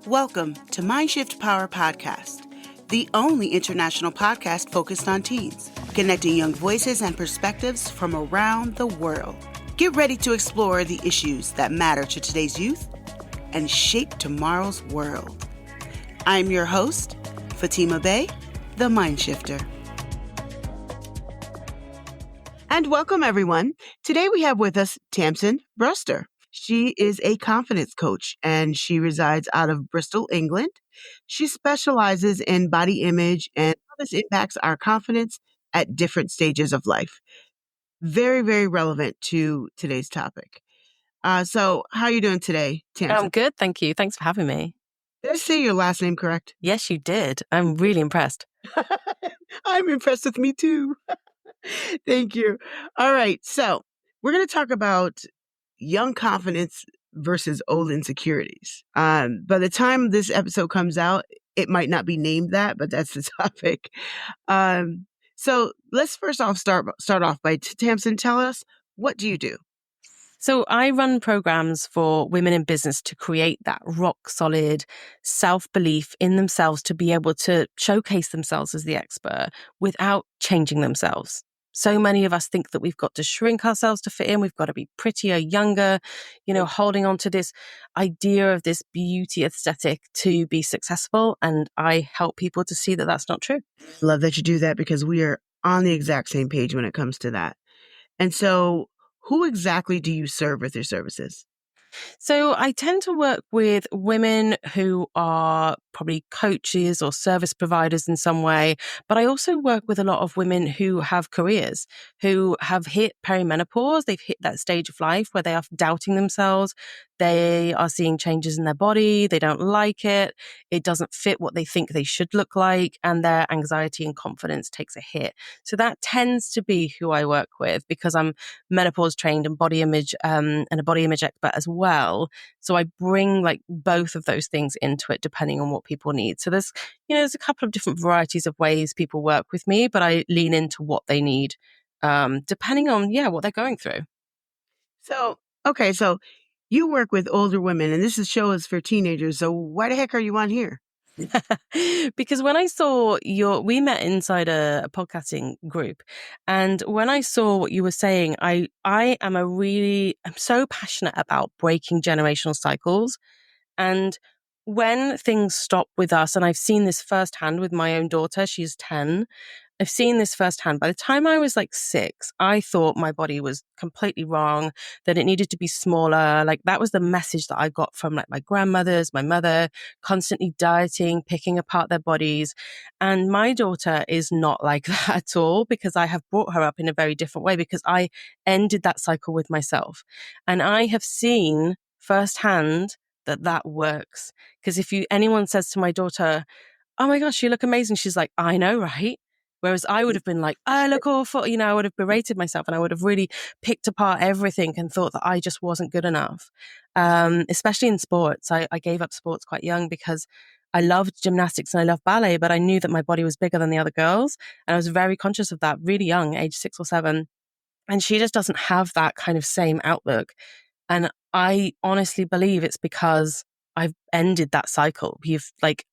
Welcome to MindShift Power Podcast, the only international podcast focused on teens, connecting young voices and perspectives from around the world. Get ready to explore the issues that matter to today's youth and shape tomorrow's world. I'm your host, Fatima Bey, the Mindshifter. And welcome, everyone. Today we have with us Tamsin Broster. She is a confidence coach and she resides out of Bristol, England. She specializes in body image and how this impacts our confidence at different stages of life. Very, very relevant to today's topic. So how are you doing today, Tamsin? I'm good, thank you. Thanks for having me. Did I say your last name correct? Yes, you did. I'm really impressed. I'm impressed with me too. Thank you. All right. So we're going to talk about young confidence versus old insecurities. By the time this episode comes out, it might not be named that, but that's the topic. So let's first off start off by Tamsin, tell us, what do you do? So I run programs for women in business to create that rock solid self-belief in themselves to be able to showcase themselves as the expert without changing themselves. So many of us think that we've got to shrink ourselves to fit in. We've got to be prettier, younger, holding on to this idea of this beauty aesthetic to be successful. And I help people to see that that's not true. Love that you do that because we are on the exact same page when it comes to that. And so who exactly do you serve with your services? So I tend to work with women who are probably coaches or service providers in some way, but I also work with a lot of women who have careers, who have hit perimenopause. They've hit that stage of life where they are doubting themselves. They are seeing changes in their body. They don't like it. It doesn't fit what they think they should look like, and their anxiety and confidence takes a hit. So that tends to be who I work with because I'm menopause trained and body image and a body image expert as well. So I bring like both of those things into it depending on what people need. So there's a couple of different varieties of ways people work with me, but I lean into what they need depending on what they're going through. So you work with older women, and show is for teenagers. So why the heck are you on here? Because when I saw we met inside a podcasting group, and when I saw what you were saying, I'm so passionate about breaking generational cycles. And when things stop with us, and I've seen this firsthand with my own daughter, she's 10. I've seen this firsthand. By the time I was like 6, I thought my body was completely wrong, that it needed to be smaller. Like that was the message that I got from like my grandmothers, my mother, constantly dieting, picking apart their bodies. And my daughter is not like that at all because I have brought her up in a very different way because I ended that cycle with myself. And I have seen firsthand that works. Because if anyone says to my daughter, "Oh my gosh, you look amazing," she's like, "I know, right?" Whereas I would have been like, "I look awful." I would have berated myself and I would have really picked apart everything and thought that I just wasn't good enough. Especially in sports. I gave up sports quite young because I loved gymnastics and I loved ballet, but I knew that my body was bigger than the other girls. And I was very conscious of that really young, age 6 or 7. And she just doesn't have that kind of same outlook. And I honestly believe it's because I've ended that cycle.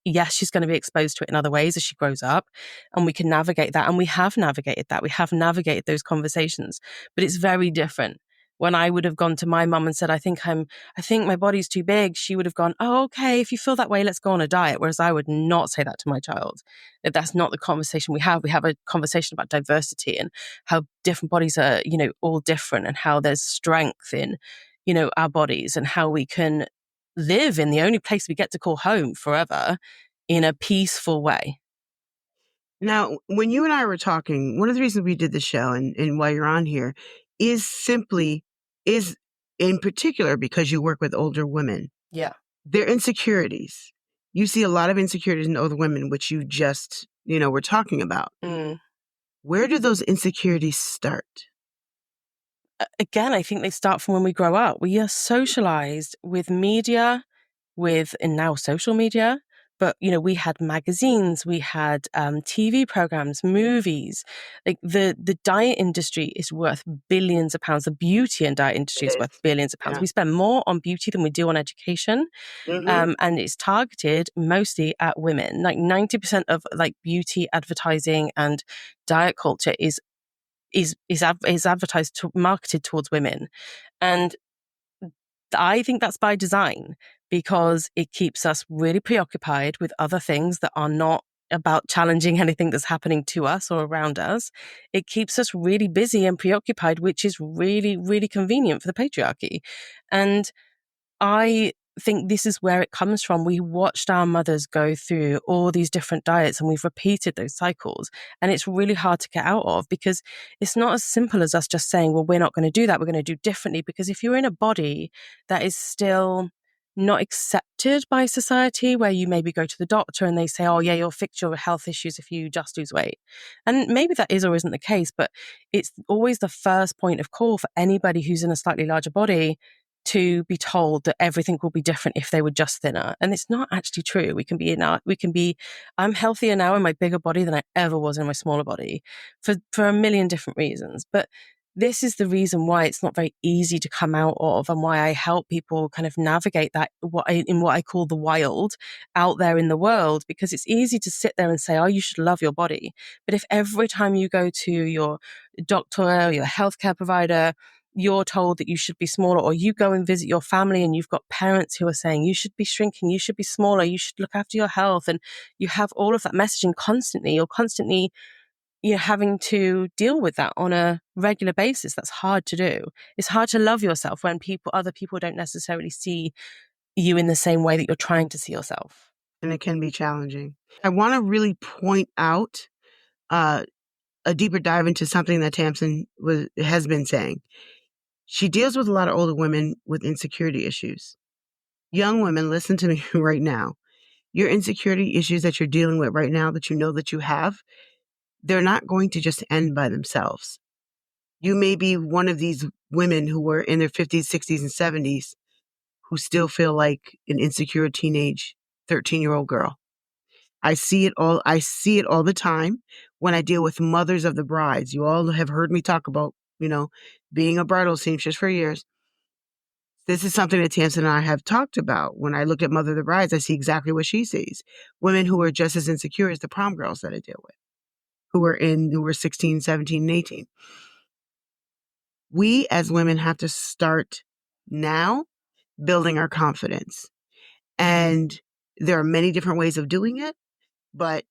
Yes, she's going to be exposed to it in other ways as she grows up, and we can navigate that. And we have navigated that. We have navigated those conversations, but it's very different. When I would have gone to my mum and said, I think my body's too big, she would have gone, "Oh, okay, if you feel that way, let's go on a diet." Whereas I would not say that to my child. That's not the conversation we have. We have a conversation about diversity and how different bodies are, all different, and how there's strength in, our bodies, and how we can live in the only place we get to call home forever in a peaceful way. Now, when you and I were talking, one of the reasons we did the show and why you're on here is in particular because you work with older women. Yeah. Their insecurities. You see a lot of insecurities in older women, which you just, were talking about. Mm. Where do those insecurities start? Again, I think they start from when we grow up. We are socialized with media, and now social media, But, we had magazines, we had TV programs, movies. Like the diet industry is worth billions of pounds. The beauty and diet industry It is worth is. billions of pounds. Yeah. We spend more on beauty than we do on education. Mm-hmm. And it's targeted mostly at women. Like 90% of like beauty advertising and diet culture is advertised marketed towards women. And I think that's by design because it keeps us really preoccupied with other things that are not about challenging anything that's happening to us or around us. It keeps us really busy and preoccupied, which is really, really convenient for the patriarchy. And I think this is where it comes from. We watched our mothers go through all these different diets and we've repeated those cycles. And it's really hard to get out of because it's not as simple as us just saying, well, we're not going to do that. We're going to do differently. Because if you're in a body that is still not accepted by society, where you maybe go to the doctor and they say, oh, yeah, you'll fix your health issues if you just lose weight. And maybe that is or isn't the case, but it's always the first point of call for anybody who's in a slightly larger body to be told that everything will be different if they were just thinner. And it's not actually true. I'm healthier now in my bigger body than I ever was in my smaller body for a million different reasons. But this is the reason why it's not very easy to come out of and why I help people kind of navigate that in what I call the wild out there in the world, because it's easy to sit there and say, oh, you should love your body. But if every time you go to your doctor or your healthcare provider, you're told that you should be smaller, or you go and visit your family and you've got parents who are saying you should be shrinking, you should be smaller, you should look after your health. And you have all of that messaging constantly. You're constantly having to deal with that on a regular basis. That's hard to do. It's hard to love yourself when other people don't necessarily see you in the same way that you're trying to see yourself. And it can be challenging. I want to really point out a deeper dive into something that Tamsin has been saying. She deals with a lot of older women with insecurity issues. Young women, listen to me right now. Your insecurity issues that you're dealing with right now, that you know that you have, they're not going to just end by themselves. You may be one of these women who were in their 50s, 60s, and 70s who still feel like an insecure teenage 13-year-old girl. I see it all the time when I deal with mothers of the brides. You all have heard me talk about, being a bridal seamstress for years. This is something that Tamsin and I have talked about. When I look at Mother of the Brides, I see exactly what she sees. Women who are just as insecure as the prom girls that I deal with, who were 16, 17, and 18. We as women have to start now building our confidence. And there are many different ways of doing it, but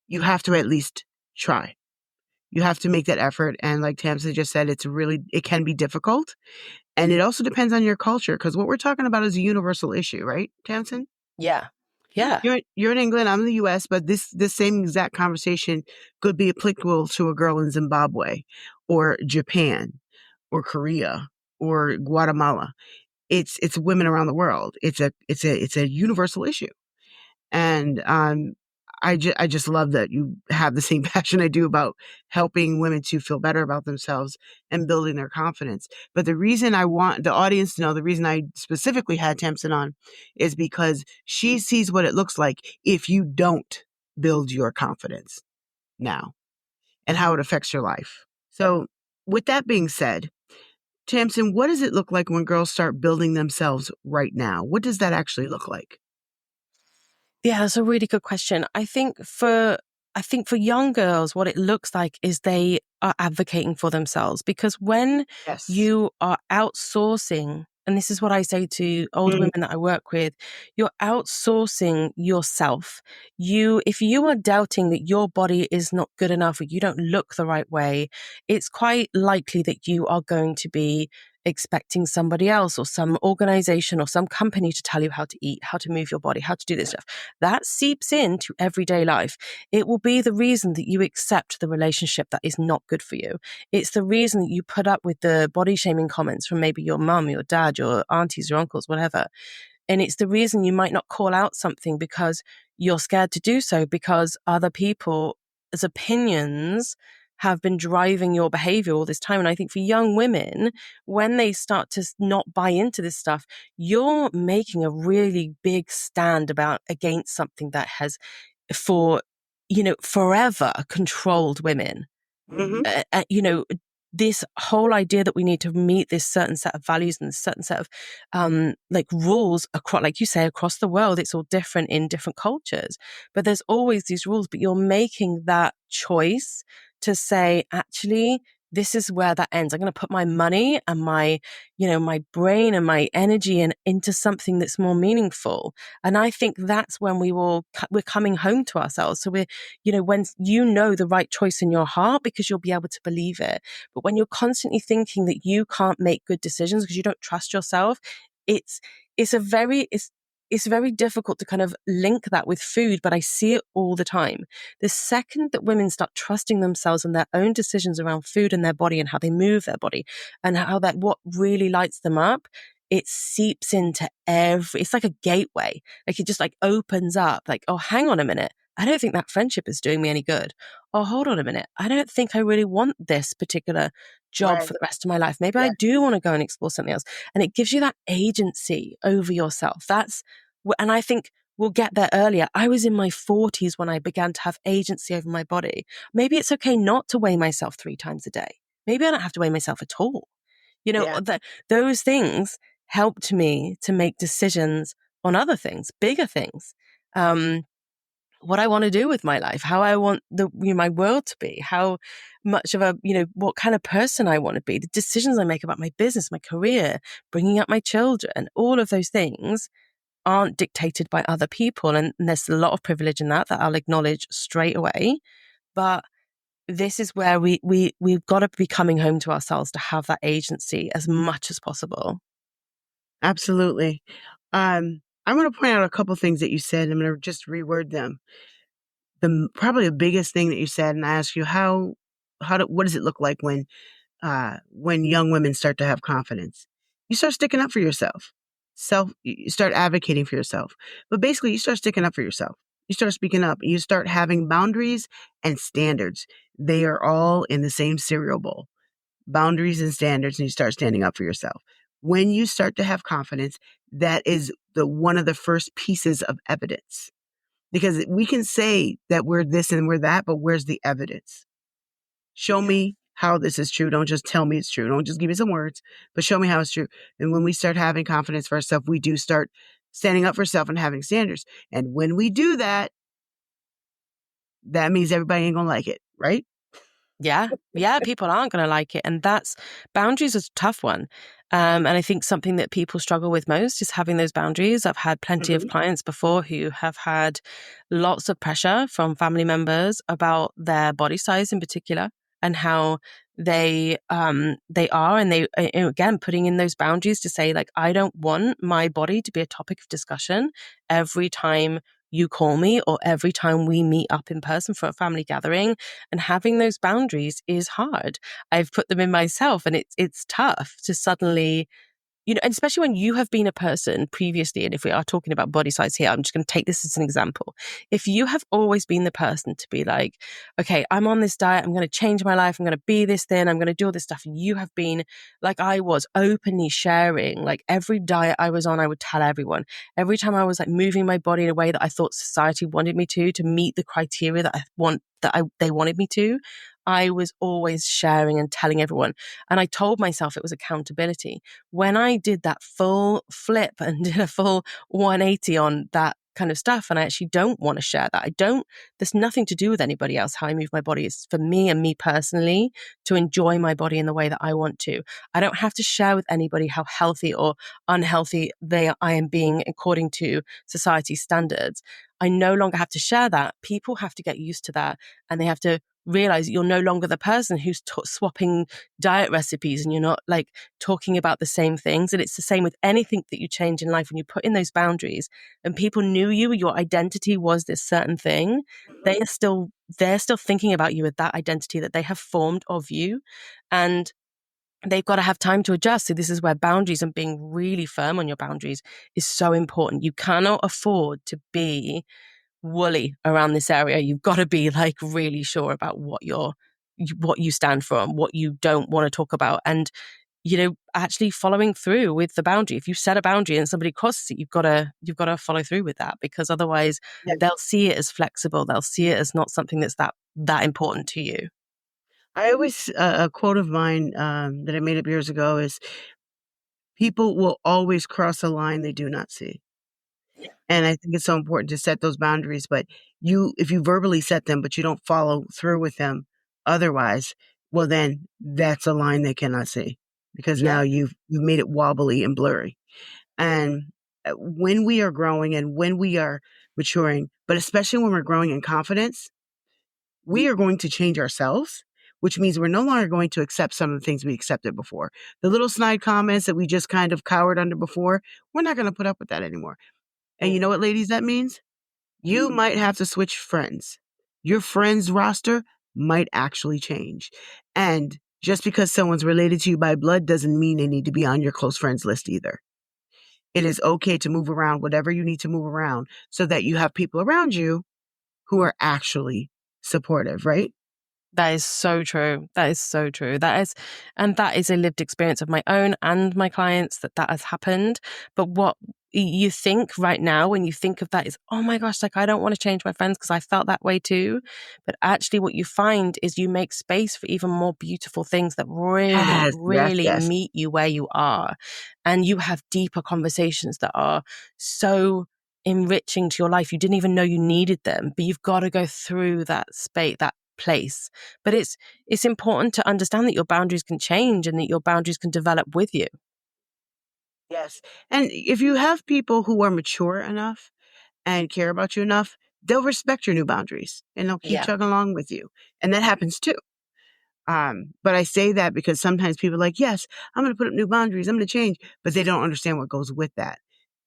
you have to at least try. You have to make that effort. And like Tamsin just said, it can be difficult. And it also depends on your culture, because what we're talking about is a universal issue, right, Tamsin? Yeah. Yeah. You're in England, I'm in the US, but this same exact conversation could be applicable to a girl in Zimbabwe or Japan or Korea or Guatemala. It's women around the world. It's a universal issue. And I just love that you have the same passion I do about helping women to feel better about themselves and building their confidence. But the reason I want the audience to know, the reason I specifically had Tamsin on, is because she sees what it looks like if you don't build your confidence now and how it affects your life. So with that being said, Tamsin, what does it look like when girls start building themselves right now? What does that actually look like? Yeah, that's a really good question. I think for young girls, what it looks like is they are advocating for themselves, because when Yes. you are outsourcing, and this is what I say to older Mm. women that I work with, you're outsourcing yourself. If you are doubting that your body is not good enough or you don't look the right way, it's quite likely that you are going to be expecting somebody else or some organization or some company to tell you how to eat, how to move your body, how to do this stuff. That seeps into everyday life. It will be the reason that you accept the relationship that is not good for you. It's the reason that you put up with the body shaming comments from maybe your mum, your dad, your aunties, your uncles, whatever. And it's the reason you might not call out something because you're scared to do so, because other people's opinions have been driving your behavior all this time. And I think for young women, when they start to not buy into this stuff, you're making a really big stand against something that has for, forever controlled women. Hmm. You know, this whole idea that we need to meet this certain set of values and certain set of like rules across, like you say, across the world. It's all different in different cultures, but there's always these rules. But you're making that choice to say, actually, this is where that ends. I'm going to put my money and my brain and my energy into something that's more meaningful. And I think that's when we're coming home to ourselves. So when you know the right choice in your heart, because you'll be able to believe it. But when you're constantly thinking that you can't make good decisions because you don't trust yourself, it's it's a very it's very difficult to kind of link that with food, but I see it all the time. The second that women start trusting themselves and their own decisions around food and their body and how they move their body and what really lights them up, it seeps into it's like a gateway. Like it just like opens up like, oh, hang on a minute. I don't think that friendship is doing me any good. Oh, hold on a minute. I don't think I really want this particular job Right. for the rest of my life. Maybe I Yeah. do want to go and explore something else. And it gives you that agency over yourself. And I think we'll get there earlier. I was in my 40s when I began to have agency over my body. Maybe it's okay not to weigh myself 3 times a day. Maybe I don't have to weigh myself at all. Yeah. Those things helped me to make decisions on other things, bigger things. What I want to do with my life, how I want my world to be, how much of what kind of person I want to be, the decisions I make about my business, my career, bringing up my children, all of those things aren't dictated by other people. And there's a lot of privilege in that I'll acknowledge straight away. But this is where we've got to be coming home to ourselves to have that agency as much as possible. Absolutely. I want to point out a couple things that you said. I'm going to just reword them. Probably the biggest thing that you said, and I asked you what does it look like when young women start to have confidence? You start sticking up for yourself. You start advocating for yourself. But basically, you start sticking up for yourself. You start speaking up. You start having boundaries and standards. They are all in the same cereal bowl. Boundaries and standards, and you start standing up for yourself. When you start to have confidence, that is one of the first pieces of evidence. Because we can say that we're this and we're that, but where's the evidence? Show me how this is true. Don't just tell me it's true. Don't just give me some words, but show me how it's true. And when we start having confidence for ourselves, we do start standing up for ourselves and having standards. And when we do that, that means everybody ain't going to like it, right? Yeah. Yeah. People aren't going to like it. And boundaries is a tough one. And I think something that people struggle with most is having those boundaries. I've had plenty of Mm-hmm. clients before who have had lots of pressure from family members about their body size in particular and how they are. And again, putting in those boundaries to say, like, I don't want my body to be a topic of discussion every time you call me or every time we meet up in person for a family gathering. And having those boundaries is hard. I've put them in myself, and it's tough to suddenly, and especially when you have been a person previously, and if we are talking about body size here, I'm just going to take this as an example. If you have always been the person to be like, okay, I'm on this diet, I'm going to change my life, I'm going to be this thin, I'm going to do all this stuff. And you have been, like I was, openly sharing, like every diet I was on, I would tell everyone. Every time I was like moving my body in a way that I thought society wanted me to meet the criteria they wanted me to, I was always sharing and telling everyone. And I told myself it was accountability. When I did that full flip and did a full 180 on that kind of stuff, and I actually don't want to share that. There's nothing to do with anybody else, how I move my body. It's for me and me personally to enjoy my body in the way that I want to. I don't have to share with anybody how healthy or unhealthy I am being according to society's standards. I no longer have to share that. People have to get used to that, and they have to realize you're no longer the person who's swapping diet recipes, and you're not like talking about the same things. And it's the same with anything that you change in life. When you put in those boundaries and people knew you, your identity was this certain thing, they're still thinking about you with that identity that they have formed of you. And they've got to have time to adjust. So this is where boundaries and being really firm on your boundaries is so important. You cannot afford to be woolly around this area. You've got to be like really sure about what you're what you stand for and what you don't want to talk about. And, actually following through with the boundary. If you set a boundary and somebody crosses it, you've got to follow through with that, because otherwise Yeah. they'll see it as flexible. They'll see it as not something that's that important to you. I always, a quote of mine that I made up years ago is, people will always cross a line they do not see. And I think it's so important to set those boundaries, but if you verbally set them, but you don't follow through with them otherwise, well, then that's a line they cannot see, because now you've made it wobbly and blurry. And when we are growing and when we are maturing, but especially when we're growing in confidence, we are going to change ourselves, which means we're no longer going to accept some of the things we accepted before. The little snide comments that we just kind of cowered under before, we're not going to put up with that anymore. And you know what, ladies, that means? You might have to switch friends. Your friends roster might actually change. And just because someone's related to you by blood doesn't mean they need to be on your close friends list either. It is okay to move around whatever you need to move around so that you have people around you who are actually supportive, right? That is so true. That is so true. That is a lived experience of my own and my clients, that has happened. But what you think right now when you think of that is, oh my gosh, like I don't want to change my friends because I felt that way too. But actually what you find is you make space for even more beautiful things that really, Yes, yes, really yes. meet you where you are. And you have deeper conversations that are so enriching to your life. You didn't even know you needed them, but you've got to go through that space, that place. But it's important to understand that your boundaries can change and that your boundaries can develop with you. Yes. And if you have people who are mature enough and care about you enough, they'll respect your new boundaries and they'll keep Yeah. chugging along with you. And that happens too. But I say that because sometimes people are like, yes, I'm going to put up new boundaries. I'm going to change, but they don't understand what goes with that.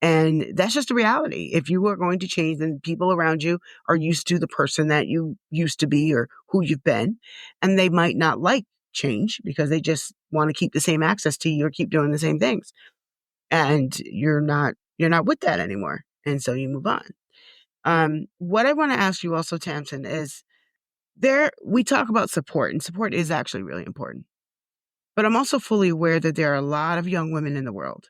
And that's just a reality. If you are going to change, then people around you are used to the person that you used to be or who you've been. And they might not like change because they just want to keep the same access to you or keep doing the same things. And you're not with that anymore. And so you move on. What I want to ask you also, Tamsin, is we talk about support, and support is actually really important. But I'm also fully aware that there are a lot of young women in the world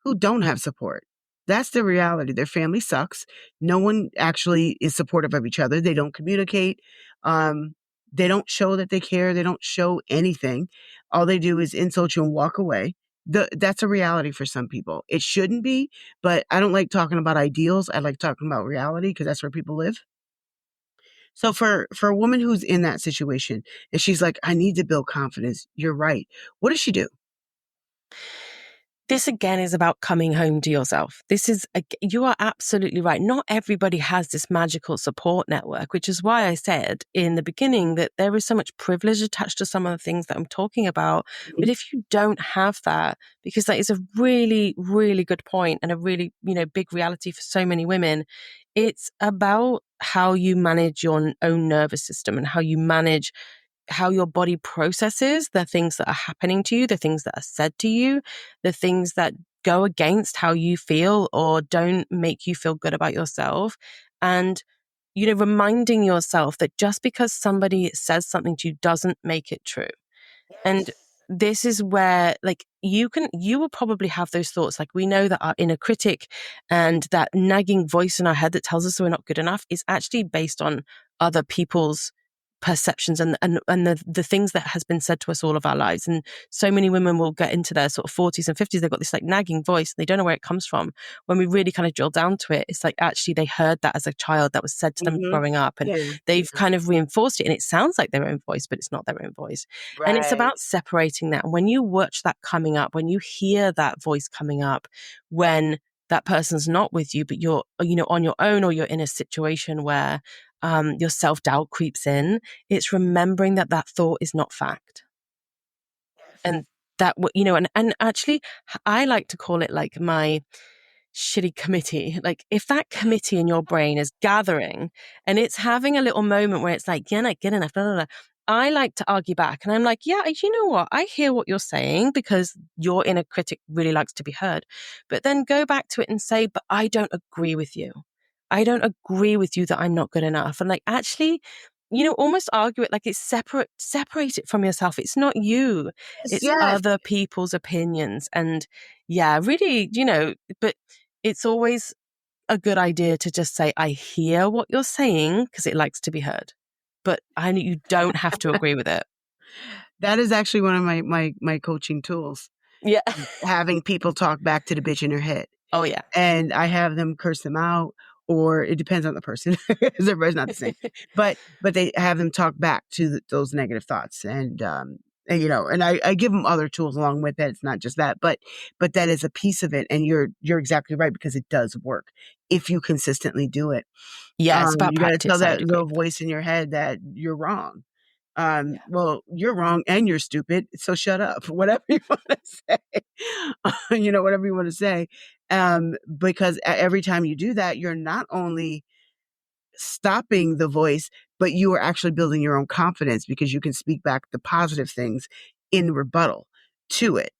who don't have support. That's the reality. Their family sucks. No one actually is supportive of each other. They don't communicate. Um, they don't show that they care. They don't show anything. All they do is insult you and walk away. That's a reality for some people. It shouldn't be, but I don't like talking about ideals. I like talking about reality because that's where people live. So for a woman who's in that situation and she's like, I need to build confidence, you're right. What does she do? This again is about coming home to yourself. You are absolutely right. Not everybody has this magical support network, which is why I said in the beginning that there is so much privilege attached to some of the things that I'm talking about. But if you don't have that, because that is a really, really good point and a really, big reality for so many women, it's about how you manage your own nervous system and how your body processes the things that are happening to you, the things that are said to you, the things that go against how you feel or don't make you feel good about yourself. And, reminding yourself that just because somebody says something to you doesn't make it true. And this is where you will probably have those thoughts. Like, we know that our inner critic and that nagging voice in our head that tells us we're not good enough is actually based on other people's perceptions and the things that has been said to us all of our lives. And so many women will get into their sort of 40s and 50s, they've got this nagging voice, and they don't know where it comes from. When we really kind of drill down to it, it's like actually they heard that as a child, that was said to them Mm-hmm. growing up, and Yeah. they've kind of reinforced it, and it sounds like their own voice, but it's not their own voice. And it's Right. about separating that. And when you watch that coming up, when you hear that voice coming up, when that person's not with you, but you're, on your own, or you're in a situation where your self-doubt creeps in, it's remembering that thought is not fact. And that, and actually, I like to call it like my shitty committee. Like, if that committee in your brain is gathering and it's having a little moment where it's like, you're not good enough, blah, blah, blah, I like to argue back. And I'm like, yeah, you know what? I hear what you're saying, because your inner critic really likes to be heard. But then go back to it and say, but I don't agree with you. I don't agree with you that I'm not good enough. And actually, almost argue it like it's separate it from yourself. It's not you. Yes, It's yes. other people's opinions. And yeah, really, but it's always a good idea to just say, I hear what you're saying, because it likes to be heard. But you don't have to agree with it. That is actually one of my coaching tools, Yeah. having people talk back to the bitch in their head. Oh, yeah. And I have them curse them out, or it depends on the person, because everybody's not the same. But they have them talk back to those negative thoughts, and I give them other tools along with it. It's not just that, but that is a piece of it. And you're exactly right, because it does work if you consistently do it. Yeah, it's about You got to tell practice. I that would agree. little voice in your head that you're wrong. Yeah. Well, you're wrong and you're stupid, so shut up. Whatever you want to say, whatever you want to say. Because every time you do that, you're not only stopping the voice, but you are actually building your own confidence, because you can speak back the positive things in rebuttal to it.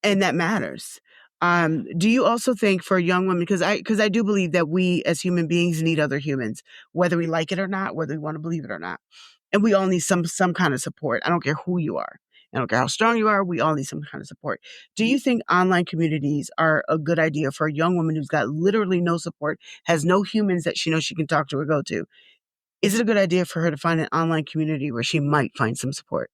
And that matters. Do you also think for young women, because I do believe that we as human beings need other humans, whether we like it or not, whether we want to believe it or not. And we all need some kind of support. I don't care who you are. I don't care how strong you are. We all need some kind of support. Do you think online communities are a good idea for a young woman who's got literally no support, has no humans that she knows she can talk to or go to? Is it a good idea for her to find an online community where she might find some support?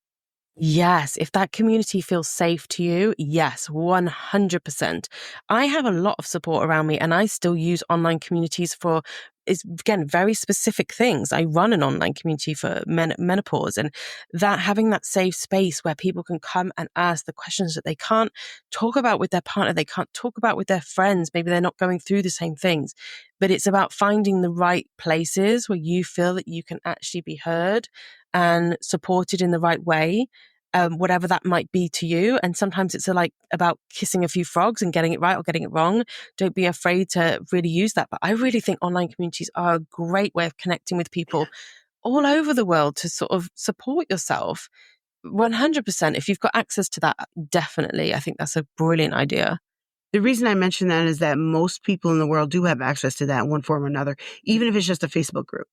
Yes, if that community feels safe to you, yes, 100%. I have a lot of support around me, and I still use online communities for, is again, very specific things. I run an online community for menopause, and that having that safe space where people can come and ask the questions that they can't talk about with their partner, they can't talk about with their friends. Maybe they're not going through the same things, but it's about finding the right places where you feel that you can actually be heard and supported in the right way, whatever that might be to you. And sometimes it's about kissing a few frogs and getting it right or getting it wrong. Don't be afraid to really use that. But I really think online communities are a great way of connecting with people all over the world to sort of support yourself. 100%. If you've got access to that, definitely. I think that's a brilliant idea. The reason I mention that is that most people in the world do have access to that in one form or another, even if it's just a Facebook group.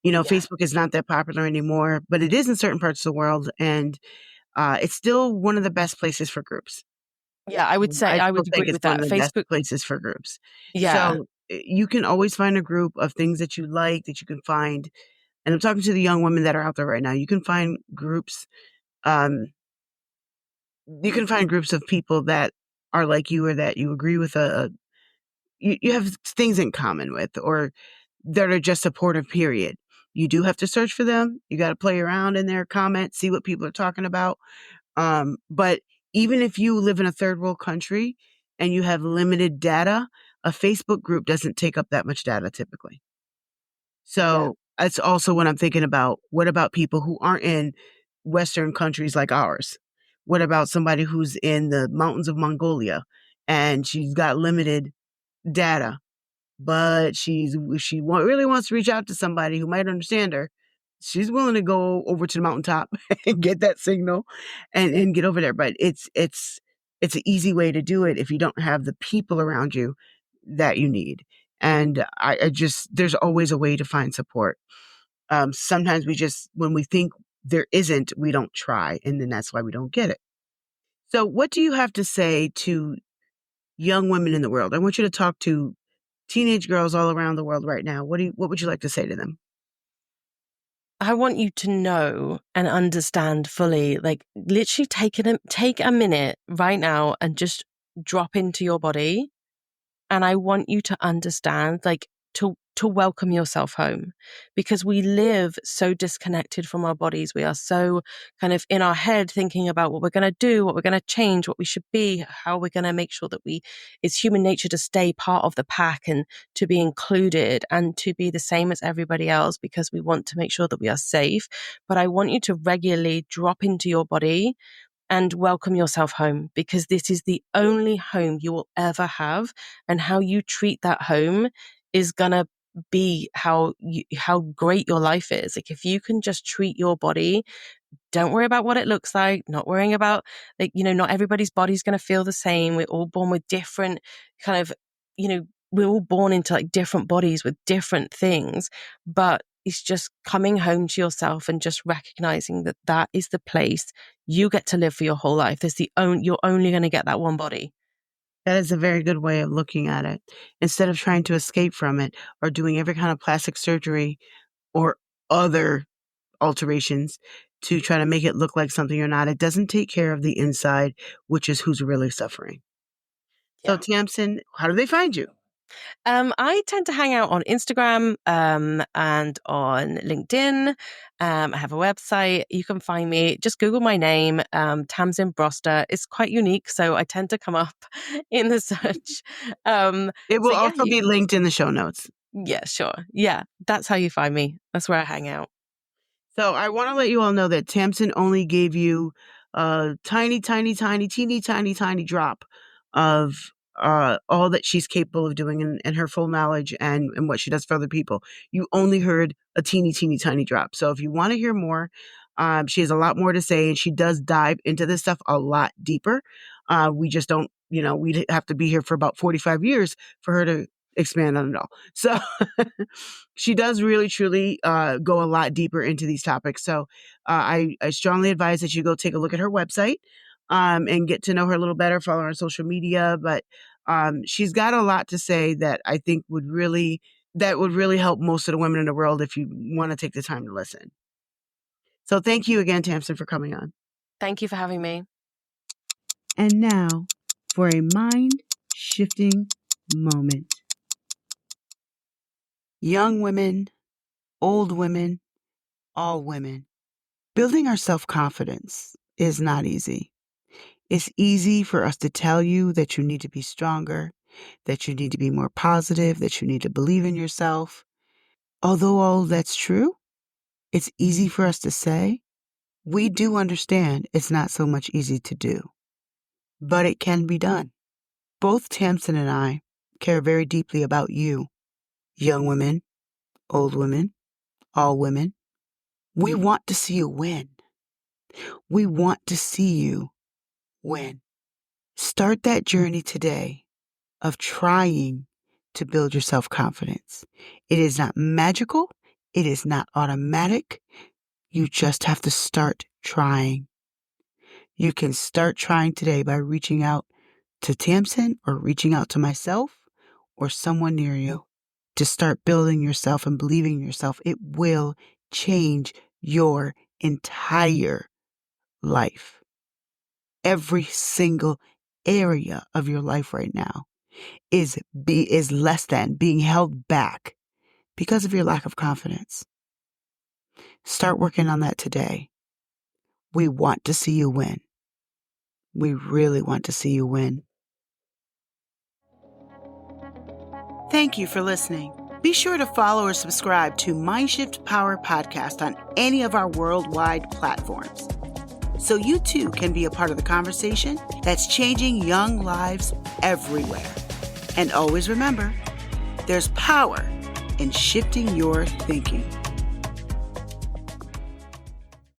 Yeah. Facebook is not that popular anymore, but it is in certain parts of the world. And it's still one of the best places for groups. Yeah, I would say I I still would think agree it's with one that. of the best Facebook. places for groups. Yeah. So you can always find a group of things that you like, that you can find. And I'm talking to the young women that are out there right now. You can find groups. Um, you can find groups of people that are like you, or that you agree with. You have things in common with, or that are just supportive. Period. You do have to search for them. You got to play around in their comments, see what people are talking about. But even if you live in a third world country and you have limited data, a Facebook group doesn't take up that much data typically. Yeah. So that's also what I'm thinking about. What about people who aren't in Western countries like ours? What about somebody who's in the mountains of Mongolia and she's got limited data, but really wants to reach out to somebody who might understand her? She's willing to go over to the mountaintop and get that signal and get over there. But it's an easy way to do it if you don't have the people around you that you need. And I just, there's always a way to find support. Sometimes when we think there isn't, we don't try. And then that's why we don't get it. So what do you have to say to young women in the world? I want you to talk to teenage girls all around the world right now. What would you like to say to them? I want you to know and understand fully, literally take a minute right now and just drop into your body. And I want you to understand, to welcome yourself home, because we live so disconnected from our bodies. We are so kind of in our head thinking about what we're going to do, what we're going to change, what we should be, how we're going to make sure that it's human nature to stay part of the pack and to be included and to be the same as everybody else, because we want to make sure that we are safe. But I want you to regularly drop into your body and welcome yourself home, because this is the only home you will ever have. And how you treat that home is going to be how great your life is. If you can just treat your body, don't worry about what it looks like, not worrying about, not everybody's body's going to feel the same. We're all born with different kind of, we're all born into different bodies with different things. But is just coming home to yourself and just recognizing that that is the place you get to live for your whole life. You're only going to get that one body. That is a very good way of looking at it. Instead of trying to escape from it or doing every kind of plastic surgery or other alterations to try to make it look like something you're not, it doesn't take care of the inside, which is who's really suffering. So, Yeah. Tamsin, how do they find you? I tend to hang out on Instagram and on LinkedIn. I have a website. You can find me. Just Google my name, Tamsin Broster. It's quite unique, so I tend to come up in the search. It will So yeah, also be linked in the show notes. yeah, sure. Yeah, that's how you find me. That's where I hang out. So I want to let you all know that Tamsin only gave you a tiny, tiny, tiny, teeny, tiny, tiny drop of all that she's capable of doing and her full knowledge and what she does for other people. You only heard a teeny, teeny, tiny drop. So if you want to hear more, she has a lot more to say, and she does dive into this stuff a lot deeper. We just don't, we'd have to be here for about 45 years for her to expand on it all. So she does really, truly go a lot deeper into these topics. So I strongly advise that you go take a look at her website and get to know her a little better, follow her on social media. But she's got a lot to say that I think would really help most of the women in the world if you want to take the time to listen. So thank you again, Tamsin, for coming on. Thank you for having me. And now for a mind-shifting moment. Young women, old women, all women. Building our self-confidence is not easy. It's easy for us to tell you that you need to be stronger, that you need to be more positive, that you need to believe in yourself. Although all that's true, it's easy for us to say. We do understand it's not so much easy to do, but it can be done. Both Tamsin and I care very deeply about you, young women, old women, all women. We want to see you win. We want to see you win. Start that journey today of trying to build your self-confidence. It is not magical. It is not automatic. You just have to start trying. You can start trying today by reaching out to Tamsin or reaching out to myself or someone near you to start building yourself and believing in yourself. It will change your entire life. Every single area of your life right now is less than being held back because of your lack of confidence. Start working on that today. We want to see you win. We really want to see you win. Thank you for listening. Be sure to follow or subscribe to MindShift Power Podcast on any of our worldwide platforms, so you too can be a part of the conversation that's changing young lives everywhere. And always remember, there's power in shifting your thinking.